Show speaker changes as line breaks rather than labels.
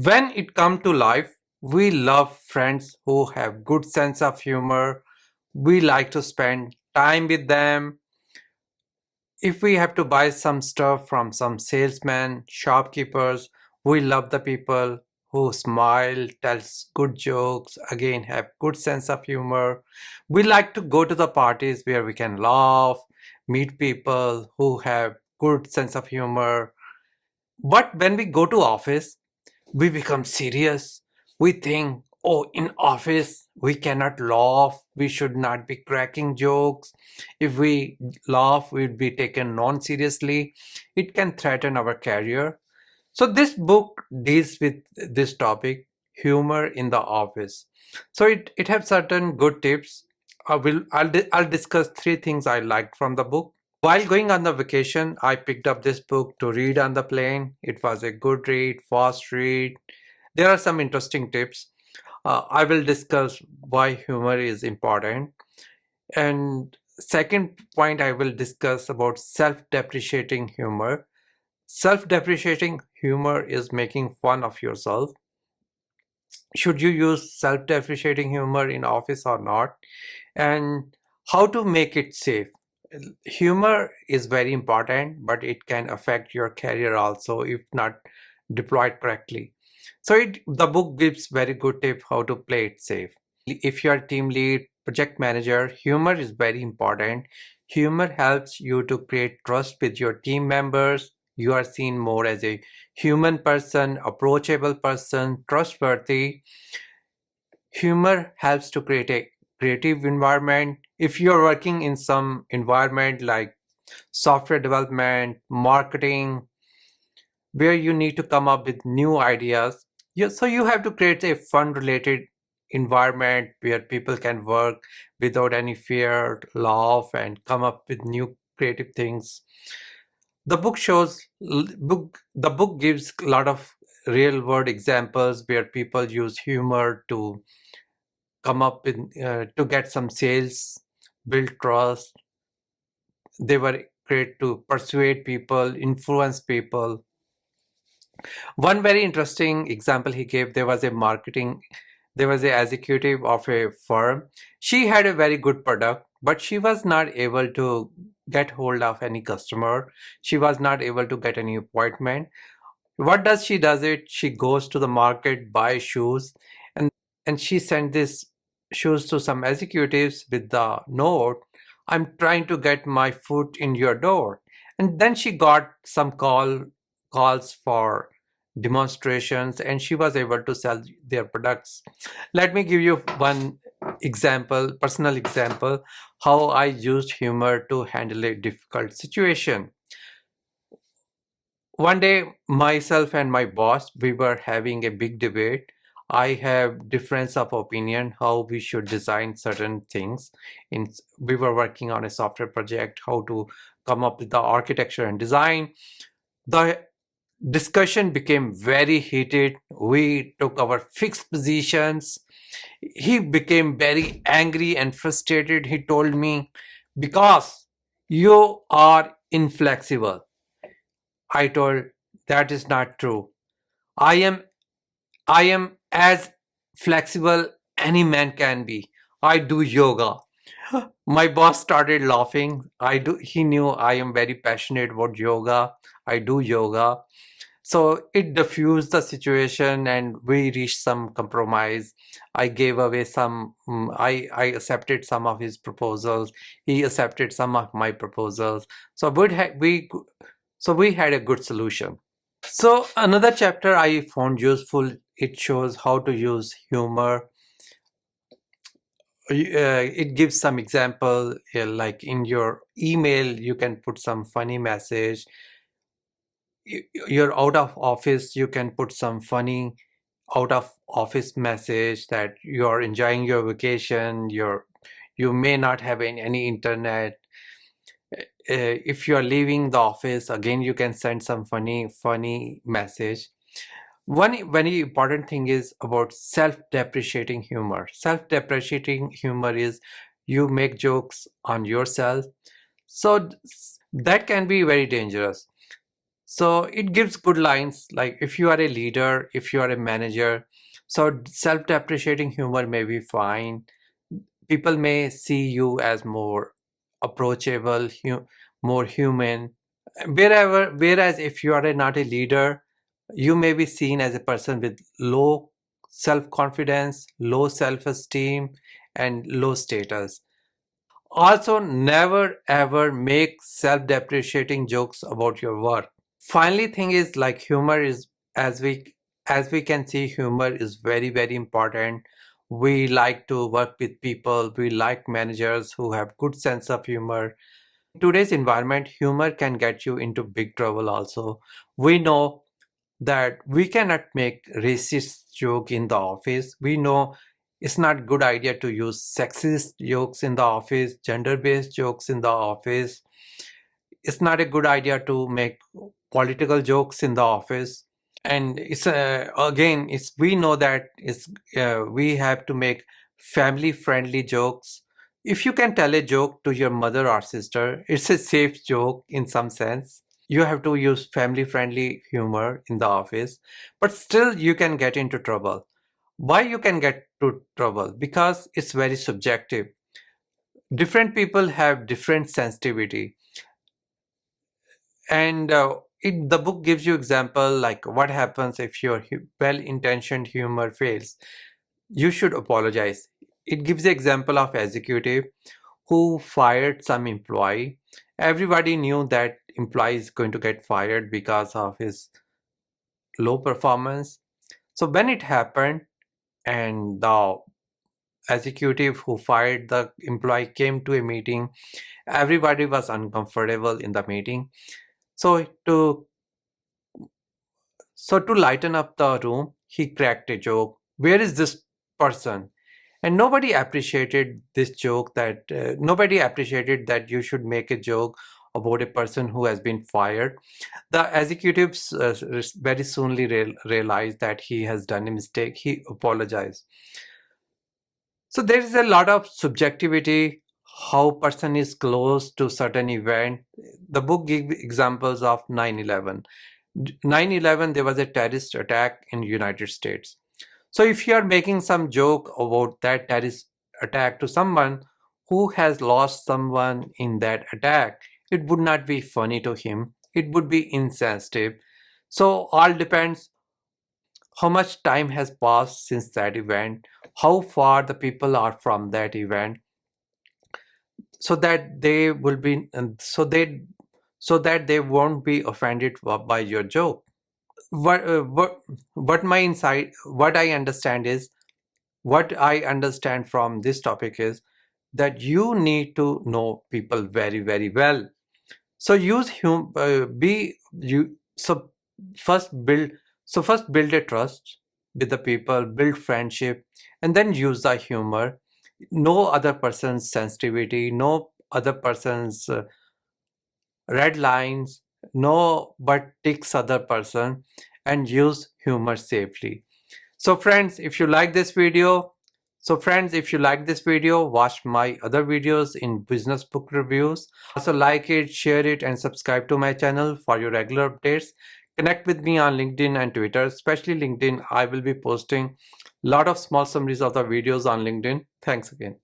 When it comes to life, we love friends who have good sense of humor. We like to spend time with them. If we have to buy some stuff from some salesman, shopkeepers, we love the people who smile, tells good jokes, again have good sense of humor. We like to go to the parties where we can laugh, meet people who have good sense of humor. But when we go to office, we become serious. We think, oh, in office, we cannot laugh. We should not be cracking jokes. If we laugh, we'll be taken non seriously. It can threaten our career. So, this book deals with this topic, humor in the office. So, it has certain good tips. I'll discuss three things I liked from the book. While going on the vacation, I picked up this book to read on the plane. It was a good read, fast read. There are some interesting tips. I will discuss why humor is important. And second point, I will discuss about self-depreciating humor. Self-depreciating humor is making fun of yourself. Should you use self-depreciating humor in office or not? And how to make it safe. Humor is very important, but it can affect your career also if not deployed correctly. So the book gives very good tip how to play it safe. If you are team lead, project manager, humor is very important. Humor helps you to create trust with your team members. You are seen more as a human person, approachable person, trustworthy. Humor helps to create a creative environment. If you're working in some environment like software development, marketing, where you need to come up with new ideas, so you have to create a fun related environment where people can work without any fear, laugh, and come up with new creative things. The book gives a lot of real world examples where people use humor to come up with to get some sales, build trust. They were great to persuade people, influence people. One very interesting example he gave, there was a executive of a firm. She had a very good product, but she was not able to get hold of any customer. She was not able to get any appointment. What does she does it? She goes to the market, buy shoes, and she sent these shoes to some executives with the note, I'm trying to get my foot in your door. And then she got some calls for demonstrations and she was able to sell their products. Let me give you one example, personal example, how I used humor to handle a difficult situation. One day, myself and my boss, we were having a big debate. I have difference of opinion how we should design certain things. We were working on a software project, how to come up with the architecture and design. The discussion became very heated. We took our fixed positions. He became very angry and frustrated. He told me, because you are inflexible. I told, that is not true. I am I am as flexible any man can be. I do yoga. My boss started laughing. He knew I am very passionate about yoga. I do yoga. So it diffused the situation and we reached some compromise. I gave away I accepted some of his proposals. He accepted some of my proposals. So we had a good solution. So another chapter I found useful. It shows how to use humor. It gives some example, like in your email, you can put some funny message. You're out of office, you can put some funny out of office message that you're enjoying your vacation. You may not have any internet. If you are leaving the office, again, you can send some funny message. One very important thing is about self-depreciating humor. Self-depreciating humor is you make jokes on yourself. So that can be very dangerous. So it gives good lines like if you are a leader, if you are a manager, so self-depreciating humor may be fine. People may see you as more approachable, more human. Whereas if you are not a leader, you may be seen as a person with low self-confidence, low self-esteem, and low status. Also, never ever make self-depreciating jokes about your work. Finally, thing is like humor is, as we can see, humor is very important. We like to work with people, we like managers who have good sense of humor. Today's environment, humor can get you into big trouble also. We know that we cannot make racist joke in the office. We know it's not good idea to use sexist jokes in the office, gender based jokes in the office. It's not a good idea to make political jokes in the office. And it's again, it's we know that it's we have to make family friendly jokes. If you can tell a joke to your mother or sister, it's a safe joke in some sense. You have to use family friendly humor in the office, but still you can get into trouble. Why you can get to trouble? Because it's very subjective. Different people have different sensitivity. And the book gives you example like what happens if your well-intentioned humor fails. You should apologize. It gives the example of executive who fired some employee. Everybody knew that employee is going to get fired because of his low performance. So when it happened and the executive who fired the employee came to a meeting, everybody was uncomfortable in the meeting. So to lighten up the room, he cracked a joke. Where is this person? And nobody appreciated this joke. That nobody appreciated that you should make a joke about a person who has been fired. The executives very soonly realized that he has done a mistake. He apologized. So there is a lot of subjectivity. How person is close to certain event. The book gives examples of 9/11. 9/11, there was a terrorist attack in United States. So if you are making some joke about that terrorist attack to someone who has lost someone in that attack, it would not be funny to him. It would be insensitive. So all depends how much time has passed since that event, how far the people are from that event, so that they will be so that they won't be offended by your joke. What my insight, what I understand from this topic is that you need to know people very well. So use be you so first build first build a trust with the people, build friendship, and then use the humor. Know other person's sensitivity, know other person's red lines, know but ticks other person, and use humor safely. So friends, if you like this video, watch my other videos in business book reviews. Also like it, share it, and subscribe to my channel for your regular updates. Connect with me on LinkedIn and Twitter, especially LinkedIn. I will be posting a lot of small summaries of the videos on LinkedIn. Thanks again.